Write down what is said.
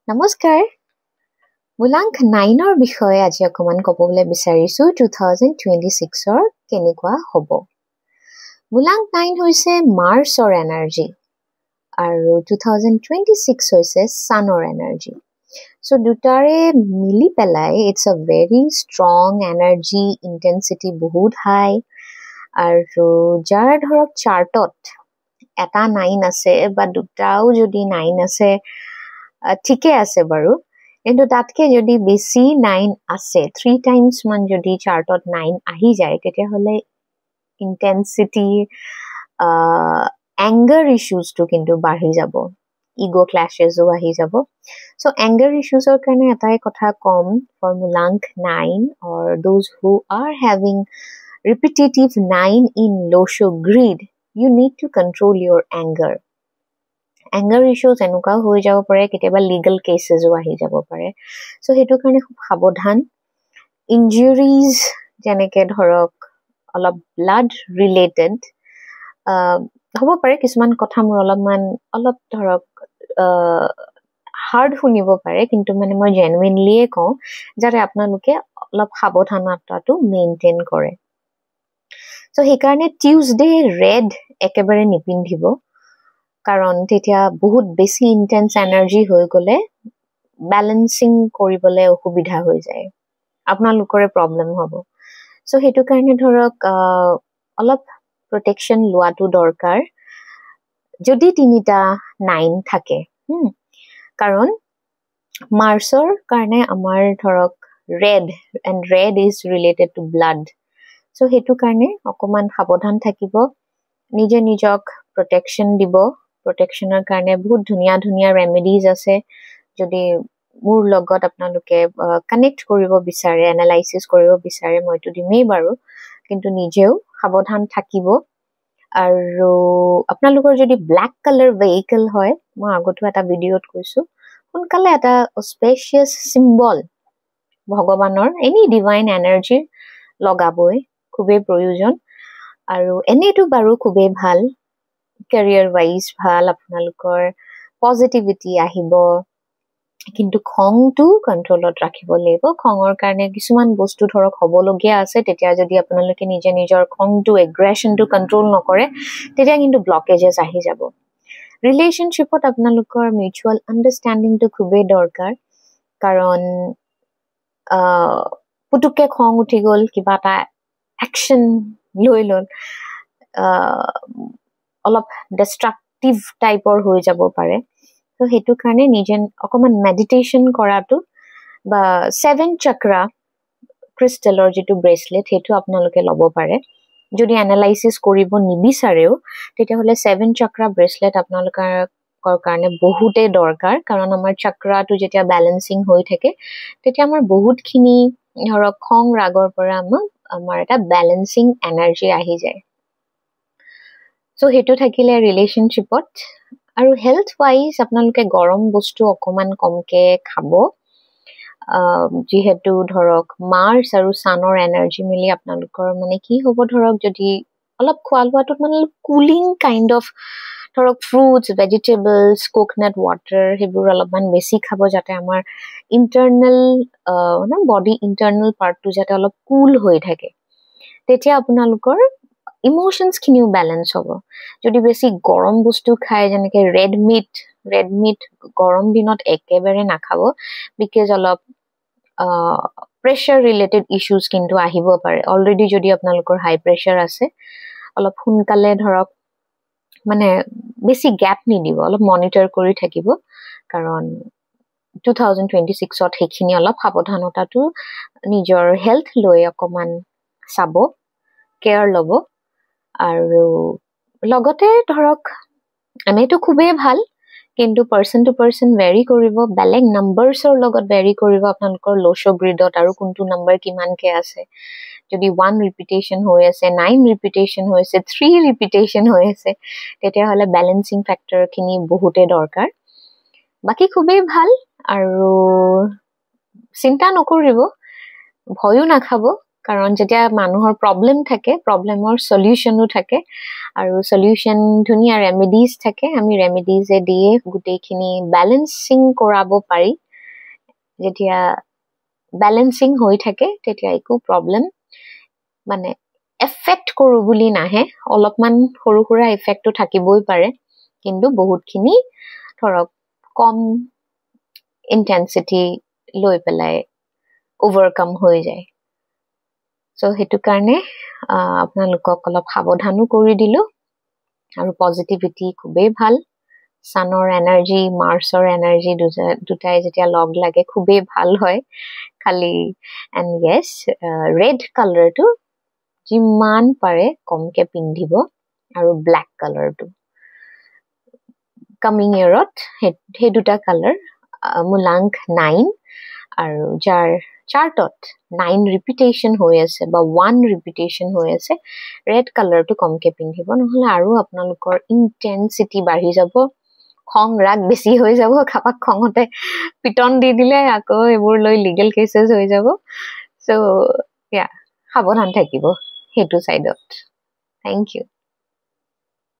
নমস্কাৰ মূলাংক 9 ৰ বিষয়ে আজি অকমান ক'বলৈ বিচাৰিছো 2026 ৰ কেনেকুৱা হ'ব মূলাংক 9 হৈছে মাৰ্চৰ এনাৰ্জি আৰু 2026 হৈছে সানৰ এনাৰ্জি সো দুটাৰে মিলি পেলাই it's a very strong energy intensity বহুত হাই আৰু যাৰ ধৰক চাৰ্টত এটা 9 আছে বা দুটাও যদি 9 আছে ঠিকে আছে বাৰু কিন্তু তাতকে যদি বেছি 9 আছে 3 টাইমছ মান যদি চাৰ্টত 9 আহি যায় তেতিয়া হলে intensity anger issues to kintu bahi jabo ego clashes o ahi jabo so anger issues or karone etai kotha kom for Mূলাংক 9 or those who are having repetitive 9 in Losho greed you need to control your anger issues enuka hoi jabo pare keteba legal cases o ahi jabo pare so hetu karone khub sabodhan injuries jeneke dhorok অলপ blood related হ'ব পাৰে কিছুমান কথা মোৰ অলপ ধৰক hard শুনিব পাৰে কিন্তু মানে মই জেনুইনলি কওঁ যাতে আপোনালোকে অলপ সাৱধানতাটো মেইনটেইন কৰে সো সেইকাৰণে টিউজডে ৰেড একেবাৰে নিপিন্ধিব কাৰণ তেতিয়া বহুত বেছি ইন্টেন্স এনাৰ্জি হৈ গলে ব্যালেন্সিং কৰিবলৈ অসুবিধা হৈ যায় আপোনালোকৰে প্ৰবলেম হ'ব সো হেতু কাৰণে ধৰক অলপ protection লোৱাটো দৰকাৰ যদি তিনিটা 9 থাকে কাৰণ মাৰ্চৰ কাৰণে আমাৰ ধৰক red and red is related to blood so হেতু কাৰণে অকমান সাৱধান থাকিব নিজে নিজক protection দিব protectionৰ কাৰণে বহুত ধুনিয়া ধুনিয়া remedies আছে যদি মোৰ লগত আপোনালোকে কানেক্ট কৰিব বিচাৰে এনালাইসিস কৰিব বিচাৰে মইটো দিমেই বাৰু কিন্তু নিজেও সাৱধান থাকিব আৰু আপোনালোকৰ যদি ব্ল্যাক কালাৰ ভেহিকল হয় মই আগতো এটা ভিডিওত কৈছো সোনকালে এটা অস্পেচিয়াস সিম্বল ভগৱানৰ এনি ডিভাইন এনাৰ্জি লগাবই খুবেই প্ৰয়োজন আৰু এনেটো বাৰু খুবেই ভাল career wise ভাল আপোনালোকৰ পজিটিভিটি আহিব কিন্তু খংটো কন্ট্ৰোলত ৰাখিব লাগিব খঙৰ কাৰণে কিছুমান বস্তু ধৰক হবলগীয়া আছে তেতিয়া যদি আপোনালোকে নিজে নিজৰ খংটো এগ্ৰেশনটো কন্ট্ৰোল নকৰে তেতিয়া কিন্তু ব্লকেজেস আহি যাব ৰিলেশনশিপত আপোনালোকৰ মিউচুয়াল আন্ডাৰস্ট্যান্ডিংটো খুবেই দৰকাৰ কাৰণ পুতুকে খং উঠি গল কিবা এটা অ্যাকশন লৈ লল অলপ ডিস্ট্ৰাকটিভ টাইপৰ হৈ যাব পাৰে তো হেতু কাৰণে নিজে অকমান মেডিটেশন কৰাটো বা 7 চক্ৰা ক্ৰিষ্টেলৰ যেটো ব্ৰেসলেট হেতু আপোনালোকে লব পাৰে যদি এনালাইসিস কৰিব নিবিচাৰেও তেতিয়া হলে 7 চক্ৰা ব্ৰেসলেট আপোনালোকৰ কাৰণে বহুতে দৰকাৰ কাৰণ আমাৰ চক্ৰাটো যেতিয়া ব্যালেন্সিং হৈ থাকে তেতিয়া আমাৰ বহুতখিনি ধৰক খং ৰাগৰ পৰা আমাৰ এটা ব্যালেন্সিং এনাৰ্জি আহি যায় সো হেতু থাকিলে ৰিলেশনশিপত আৰু হেলথ ওয়াইজ আপোনালোকে গৰম বস্তু অকমান কমকে খাব যেহেতু ধৰক মাৰ্চ আৰু সানৰ এনাৰ্জি মিলি আপোনালোকৰ মানে কি হ'ব ধৰক যদি অলপ খোৱালুৱাটো মানে কুলিং কাইন্ড অফ ধৰক ফ্ৰুটস ভেজিটেবলস কোকোনাট ওয়াটাৰ হেবোৰ অলপমান বেছি খাব যাতে আমাৰ ইন্টাৰনাল বডি ইন্টাৰনাল পাৰ্টটো যাতে অলপ কুল হৈ থাকে তেতিয়া আপোনালোকৰ ইমোশনস খিনিও ব্যালেন্স হ'ব যদি বেছি গৰম বস্তু খায় যেনেকে ৰেড মিট গৰম দিনত একেবাৰে নাখাব বিকজ অলপ প্ৰেছাৰ ৰিলেটেড ইস্যুস কিন্তু আহিব পাৰে অলৰেডি যদি আপোনালোকৰ হাই প্ৰেছাৰ আছে অলপ সোনকালে ধৰক মানে বেছি গ্যাপ নিদিব অলপ মনিটৰ কৰি থাকিব কাৰণ 2026 ত হেখিনি অলপ সাৱধানতাটো নিজৰ হেলথ লৈ অকমান চাব কেয়াৰ লব আৰু লগতে ধৰক আমিটো খুবেই ভাল কিন্তু পাৰ্সন টু পাৰ্সন ভেৰি কৰিব বেলেগ নাম্বাৰছৰ লগত ভেৰি কৰিব আপোনালোকৰ লোশো গ্ৰিডত আৰু কোনটো নাম্বাৰ কিমান কে আছে যদি 1 ৰিপিটেশন হৈ আছে 9 ৰিপিটেশন হৈ আছে 3 ৰিপিটেশন হৈ আছে তেতিয়া হলে ব্যালেন্সিং ফ্যাক্টৰ খিনি বহুতে দৰকাৰ বাকি খুবেই ভাল আৰু চিন্তা নকৰিব ভয়ও নাখাব কাৰণ যেতিয়া মানুহৰ প্ৰব্লেম থাকে প্ৰব্লেমৰ সলিউশনো থাকে আৰু সলিউশন ধুনিয়া ৰেমেডিজ থাকে আমি ৰেমেডিজে দিয়ে গুটেইখিনি ব্যালেন্সিং কৰাব পাৰি যেতিয়া ব্যালেন্সিং হৈ থাকে তেতিয়া একো প্ৰব্লেম মানে এফেক্ট কৰো বুলি নাহে অলপমান সৰু সৰু এফেক্টটো থাকিবই পাৰে কিন্তু বহুতখিনি ধৰক কম ইন্টেন্সিটি লৈ পেলাই ওভাৰকাম হৈ যায় সো হেতু কাৰণে আপোনালোকক অলপ সাৱধানো কৰি দিলো আৰু পজিটিভিটি খুবেই ভাল সানৰ এনাৰ্জি মাৰ্চৰ এনাৰ্জি দুটাই যেতিয়া লগ লাগে খুবেই ভাল হয় খালি এন্ড ইয়েস ৰেড কালাৰটো যিমান পাৰে কমকে পিন্ধিব আৰু ব্ল্যাক কালাৰটো কামিং ইয়াৰত হে দুটা কালাৰ মুলাংক 9 আৰু যাৰ চাৰ্টত 9 ৰিপিটেশন হৈ আছে বা 1 ৰিপিটেশন হৈ আছে ৰেড কালাৰটো কমকে পিন্ধিব নহলে আৰু আপোনালোকৰ ইন্টেন্সিটি বাঢ়ি যাব খং ৰাগ বেছি হৈ যাব খাপাক খংতে পিটন দি দিলে আকৌ এবোৰ লৈ লিগ্যাল কেसेस হৈ যাব সো সাৱধান থাকিব হেতু সাইডত থ্যাংক ইউ